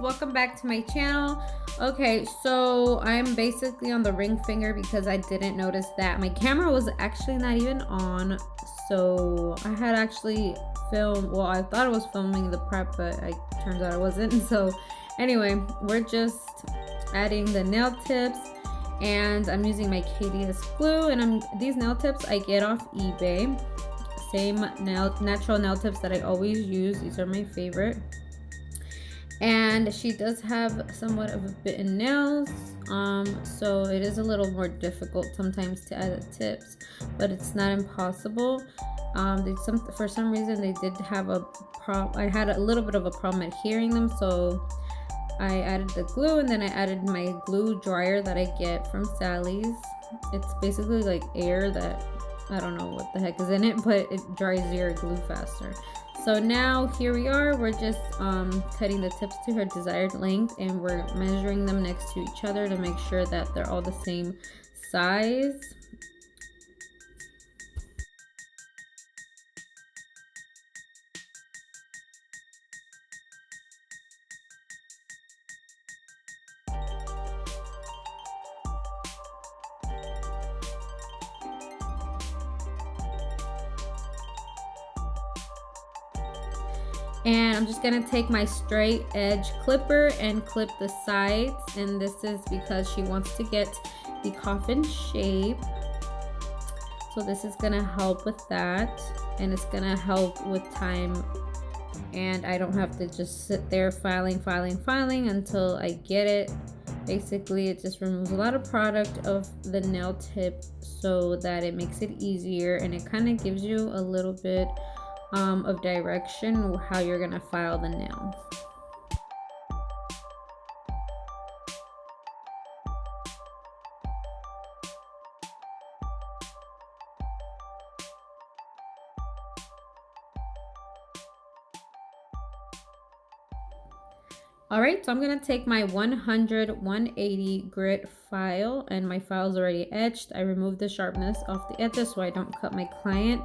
welcome back to my channel. Okay, so I'm basically on the ring finger because I didn't notice that my camera was actually not even on. So I had actually filmed, well, I thought I was filming the prep, but it turns out I wasn't. So anyway, we're just adding the nail tips, and I'm using my KDS glue, and these nail tips I get off eBay. Same natural nail tips that I always use. These are my favorite. And she does have somewhat of a bitten nails, so it is a little more difficult sometimes to add the tips, but it's not impossible. For some reason they did have a problem. I had a little bit of a problem adhering them, so I added the glue, and then I added my glue dryer that I get from Sally's. It's basically like air that, I don't know what the heck is in it, but it dries your glue faster. So now here we are, we're just cutting the tips to her desired length, and we're measuring them next to each other to make sure that they're all the same size. And I'm just gonna take my straight edge clipper and clip the sides, and this is because she wants to get the coffin shape. So this is gonna help with that, and it's gonna help with time, and I don't have to just sit there filing until I get it. Basically, it just removes a lot of product of the nail tip so that it makes it easier, and it kind of gives you a little bit of direction how you're gonna file the nail. Alright, so I'm gonna take my 100/180 grit file, and my file's already etched. I removed the sharpness off the edges so I don't cut my client.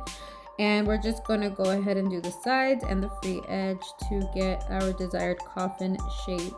And we're just going to go ahead and do the sides and the free edge to get our desired coffin shape.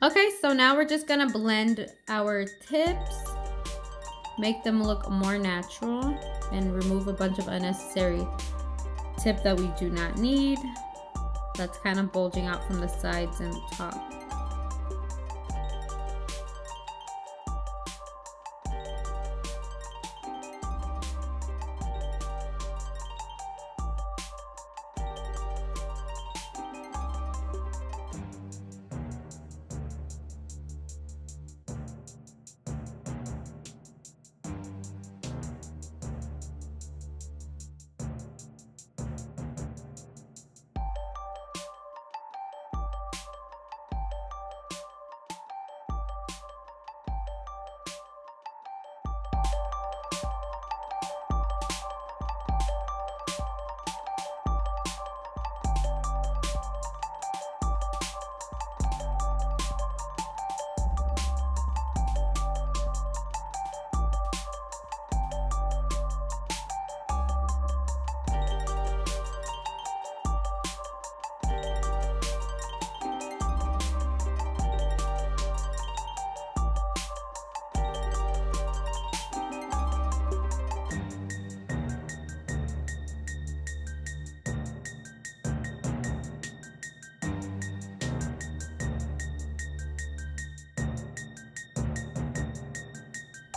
Okay, so now we're just gonna blend our tips, make them look more natural, and remove a bunch of unnecessary tip that we do not need, that's kind of bulging out from the sides and the top.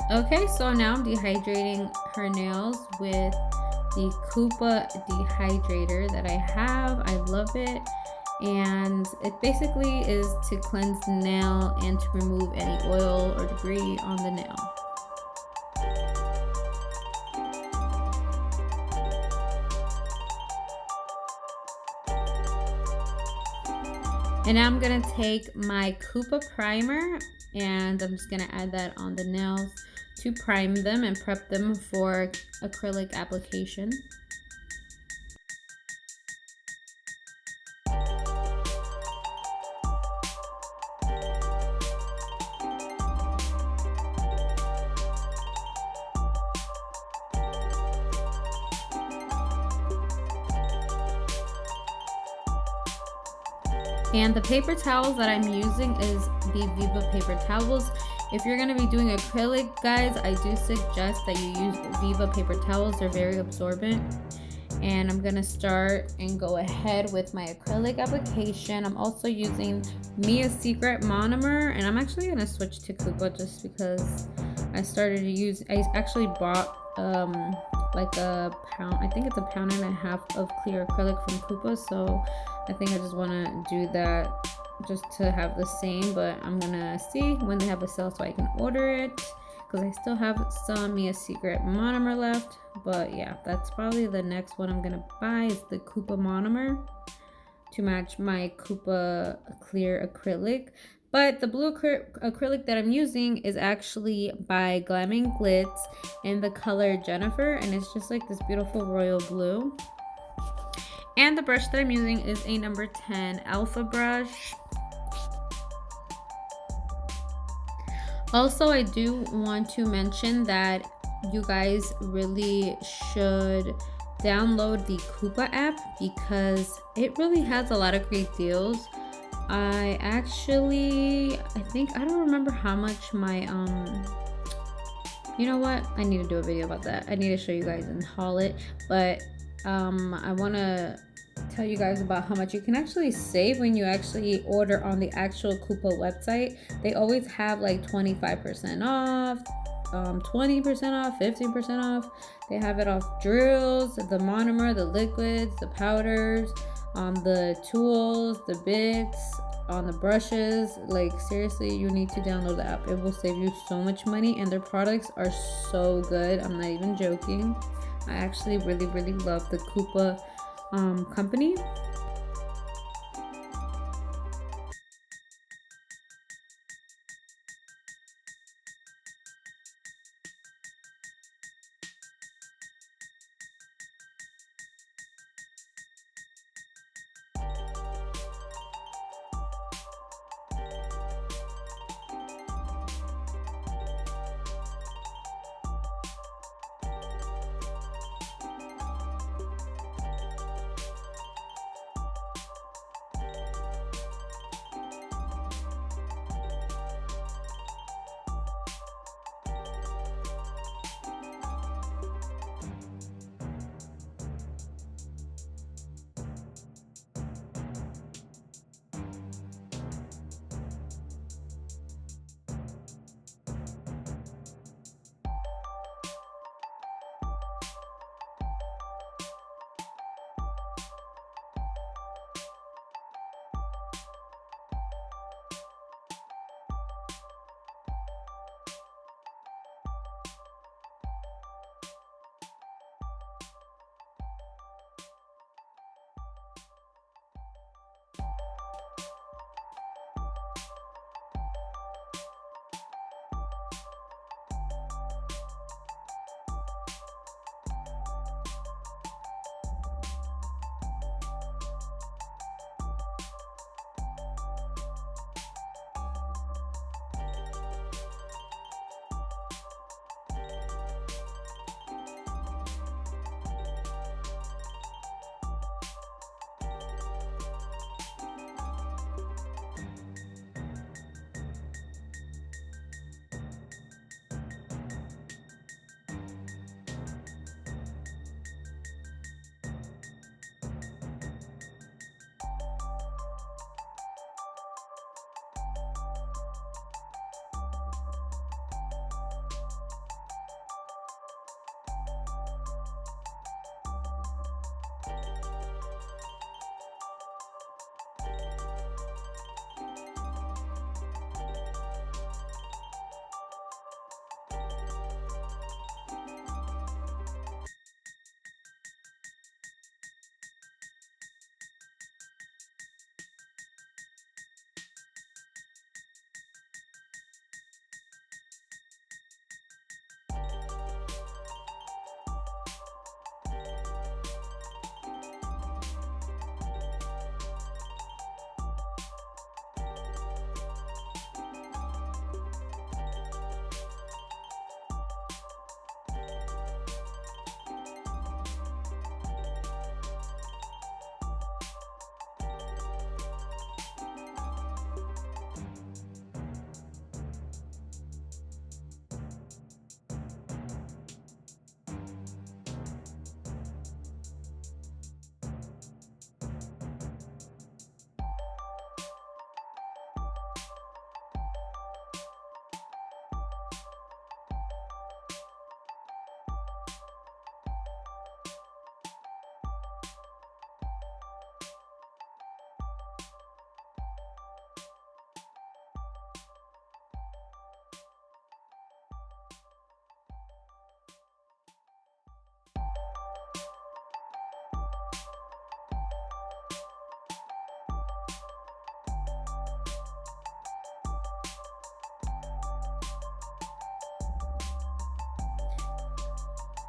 Okay, so now I'm dehydrating her nails with the Koopa dehydrator that I have. I love it. And it basically is to cleanse the nail and to remove any oil or debris on the nail. And now I'm gonna take my Koopa primer and I'm just gonna add that on the nails to prime them and prep them for acrylic application. And the paper towels that I'm using is the Viva paper towels. If you're going to be doing acrylic, guys, I do suggest that you use Viva paper towels. They're very absorbent. And I'm going to start and go ahead with my acrylic application. I'm also using Mia's Secret monomer, and I'm actually going to switch to Koopa just because I actually bought like a pound, I think it's a pound and a half of clear acrylic from Koopa, so I think I just want to do that just to have the same, but I'm gonna see when they have a sale so I can order it because I still have some Mia's Secret monomer left. But yeah, that's probably the next one I'm gonna buy is the Koopa monomer to match my Koopa clear acrylic. But the blue acrylic that I'm using is actually by Glamming Glitz in the color Jennifer, and it's just like this beautiful royal blue. And the brush that I'm using is a number 10 Alpha brush. Also, I do want to mention that you guys really should download the Koopa app because it really has a lot of great deals. I don't remember how much my you know what, I need to do a video about that. I need to show you guys and haul it, but I want to tell you guys about how much you can actually save when you actually order on the actual Koopa website. They always have like 25% off, 20% off, 15% off. They have it off drills, the monomer, the liquids, the powders, the tools, the bits, on the brushes. Like seriously, you need to download the app. It will save you so much money, and their products are so good. I'm not even joking. I actually really love the Koopa company.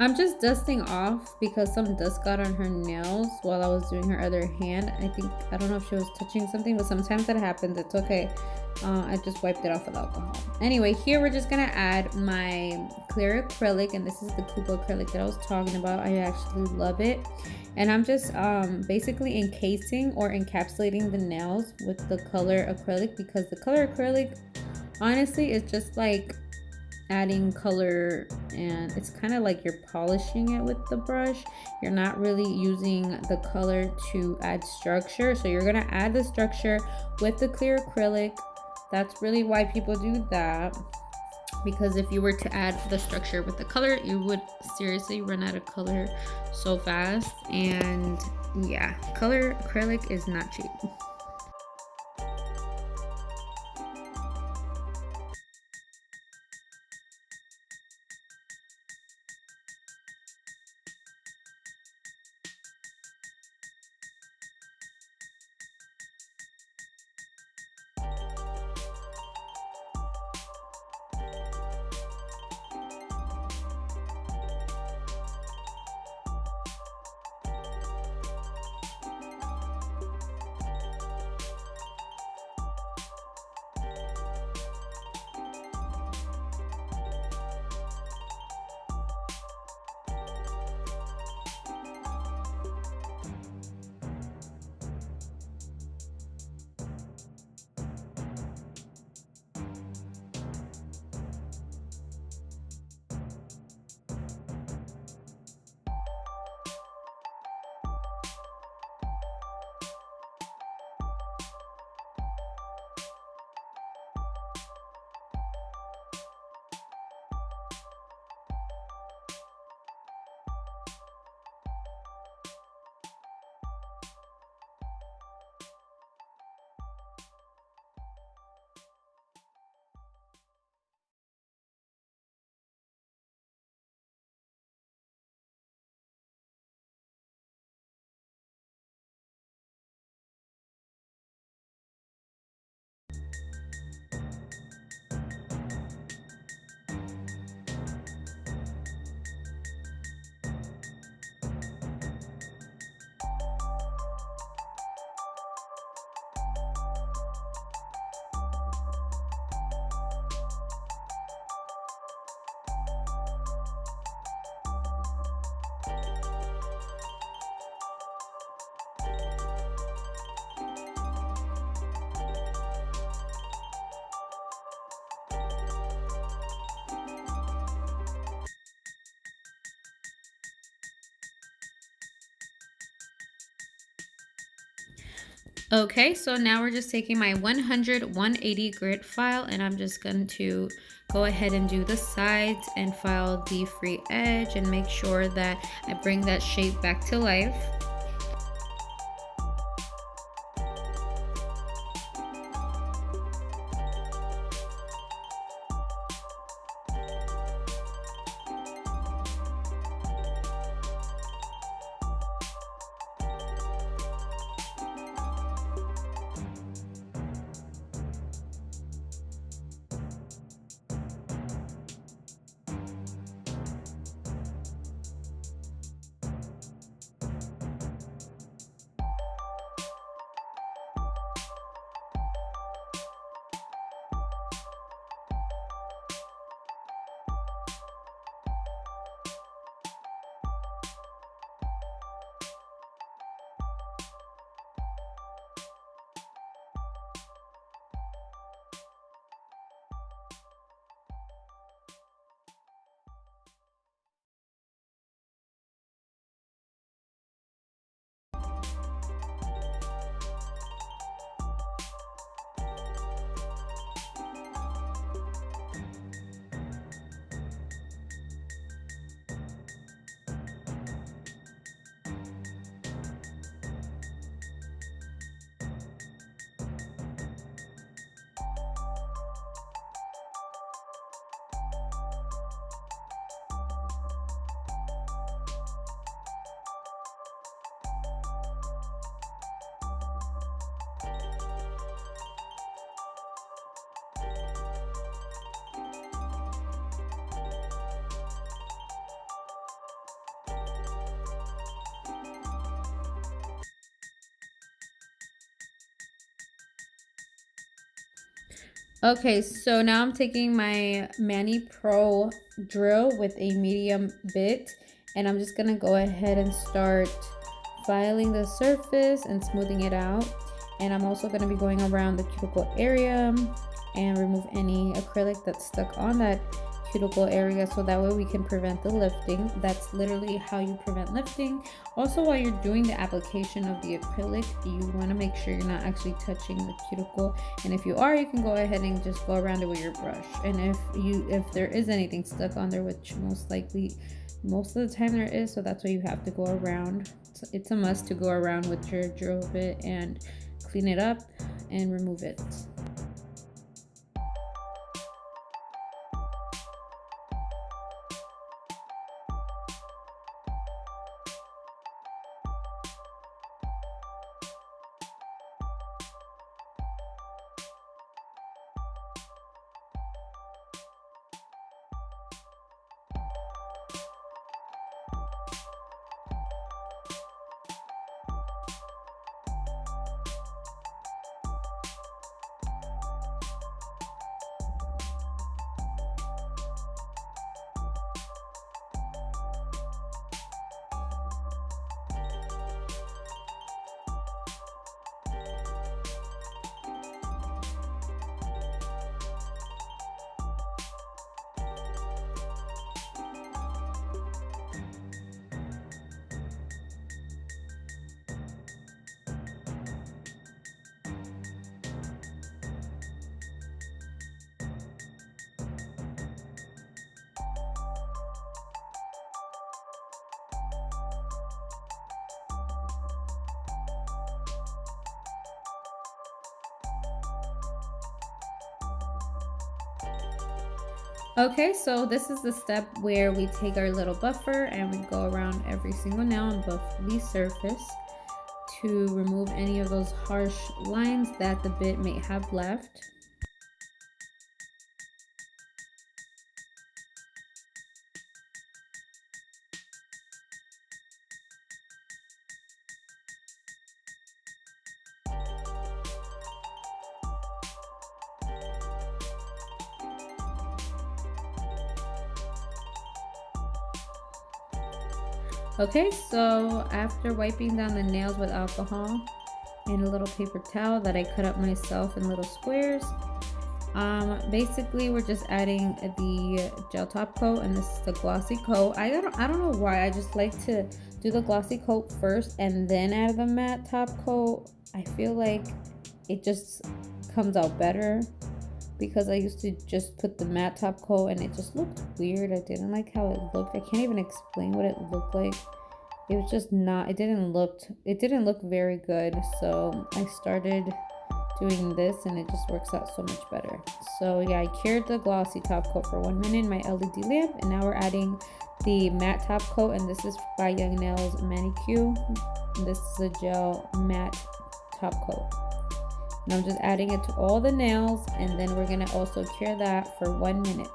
I'm just dusting off because some dust got on her nails while I was doing her other hand. I don't know if she was touching something, but sometimes that happens. It's okay. I just wiped it off with alcohol. Anyway, here we're just gonna add my clear acrylic, and this is the Kubo acrylic that I was talking about. I actually love it. And I'm just basically encasing or encapsulating the nails with the color acrylic, because the color acrylic honestly is just like adding color, and it's kind of like you're polishing it with the brush. You're not really using the color to add structure, so you're gonna add the structure with the clear acrylic. That's really why people do that, because if you were to add the structure with the color, you would seriously run out of color so fast. And yeah, color acrylic is not cheap. Okay, so now we're just taking my 100/180 grit file, and I'm just going to go ahead and do the sides and file the free edge and make sure that I bring that shape back to life. Okay, so now I'm taking my Mani Pro drill with a medium bit, and I'm just gonna go ahead and start filing the surface and smoothing it out. And I'm also gonna be going around the cuticle area and remove any acrylic that's stuck on that cuticle area, so that way we can prevent the lifting. That's literally how you prevent lifting. Also, while you're doing the application of the acrylic, you want to make sure you're not actually touching the cuticle, and if you are, you can go ahead and just go around it with your brush. And if there is anything stuck on there, which most likely most of the time there is, so that's why you have to go around. It's a must to go around with your drill bit and clean it up and remove it. Okay, so this is the step where we take our little buffer and we go around every single nail and buff the surface to remove any of those harsh lines that the bit may have left. Okay, so after wiping down the nails with alcohol and a little paper towel that I cut up myself in little squares, basically we're just adding the gel top coat, and this is the glossy coat. I don't know why, I just like to do the glossy coat first and then add the matte top coat. I feel like it just comes out better, because I used to just put the matte top coat and it just looked weird. I didn't like how it looked. I can't even explain what it looked like. It was just not, it didn't look very good. So I started doing this and it just works out so much better. So yeah, I cured the glossy top coat for 1 minute in my LED lamp, and now we're adding the matte top coat, and this is by Young Nails Manicure. This is a gel matte top coat. And I'm just adding it to all the nails, and then we're gonna also cure that for 1 minute.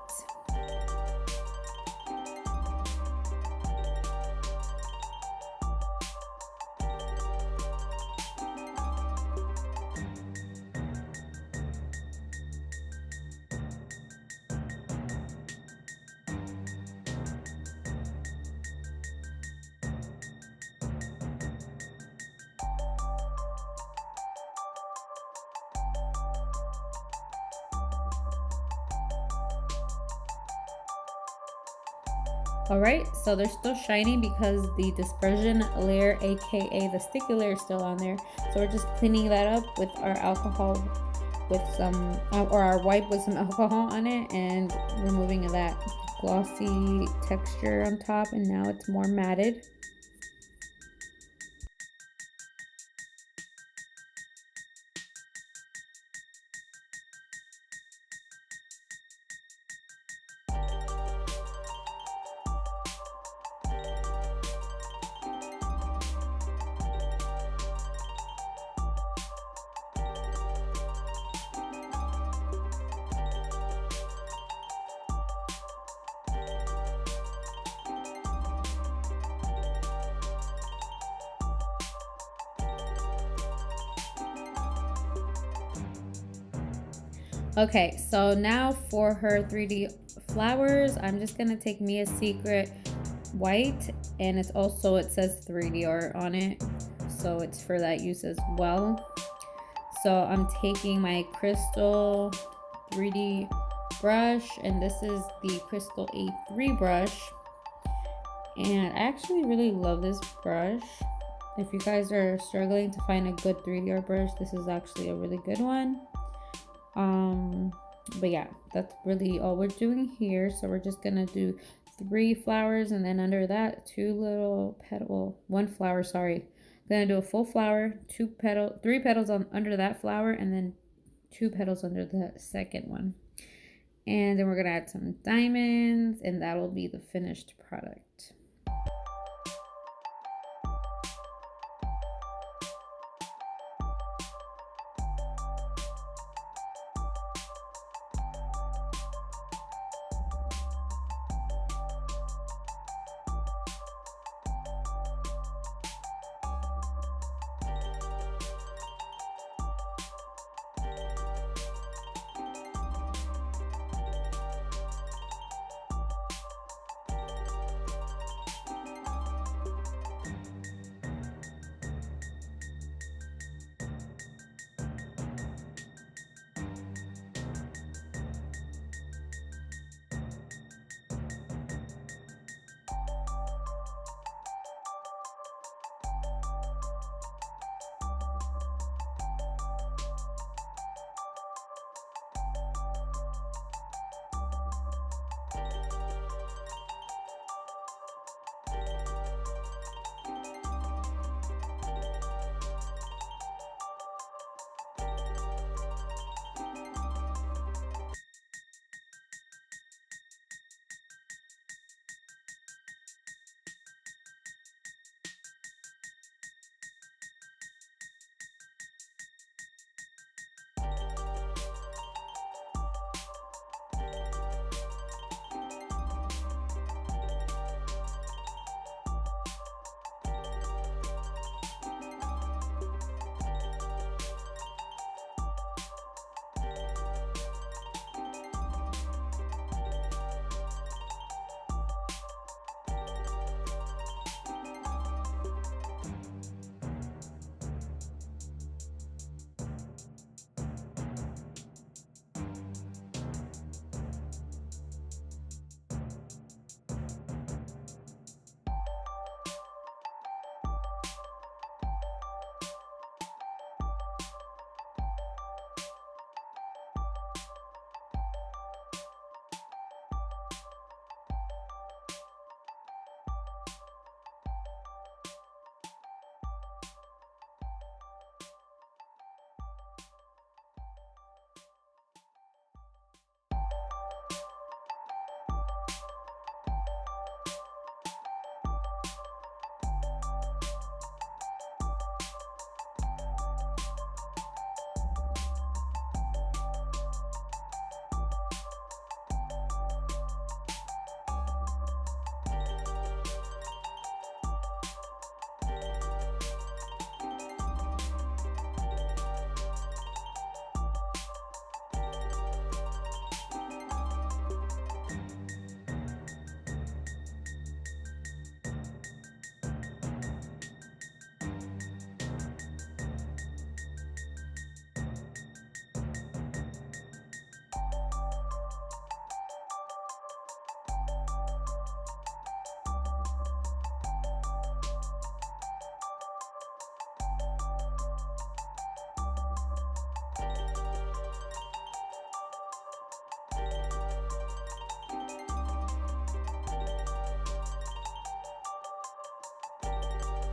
Alright, so they're still shiny because the dispersion layer, aka the sticky layer, is still on there. So we're just cleaning that up with our alcohol, with some, or our wipe with some alcohol on it, and removing that glossy texture on top, and now it's more matted. Okay, so now for her 3D flowers, I'm just gonna take Mia's Secret white, and it's also, it says 3D art on it, so it's for that use as well. So I'm taking my crystal 3D brush, and this is the crystal A3 brush, and I actually really love this brush. If you guys are struggling to find a good 3D art brush, this is actually a really good one. But yeah, that's really all we're doing here. So we're just gonna do 3 flowers, and then under that 2 little petal, 1 flower, sorry. I'm gonna do a full flower, 3 petals on under that flower, and then 2 petals under the second one. And then we're gonna add some diamonds, and that'll be the finished product.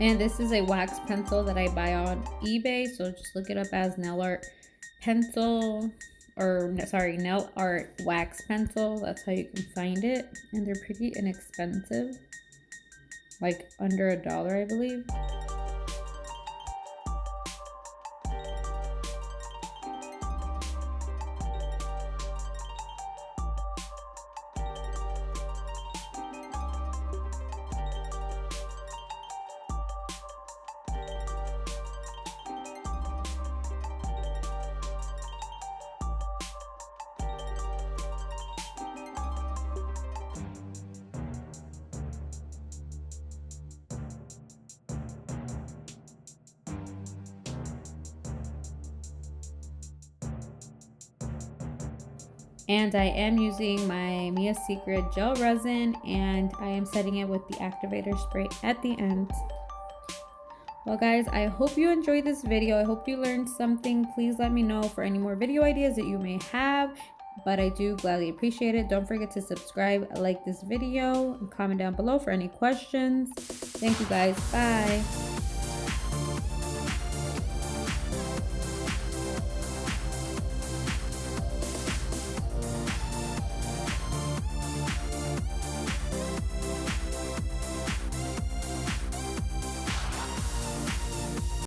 And this is a wax pencil that I buy on eBay. So just look it up as nail art pencil, or sorry, nail art wax pencil. That's how you can find it. And they're pretty inexpensive, like under $1, I believe. And I am using my Mia Secret gel resin, and I am setting it with the activator spray at the end. Well guys, I hope you enjoyed this video. I hope you learned something. Please let me know for any more video ideas that you may have, but I do gladly appreciate it. Don't forget to subscribe, like this video, and comment down below for any questions. Thank you guys. Bye.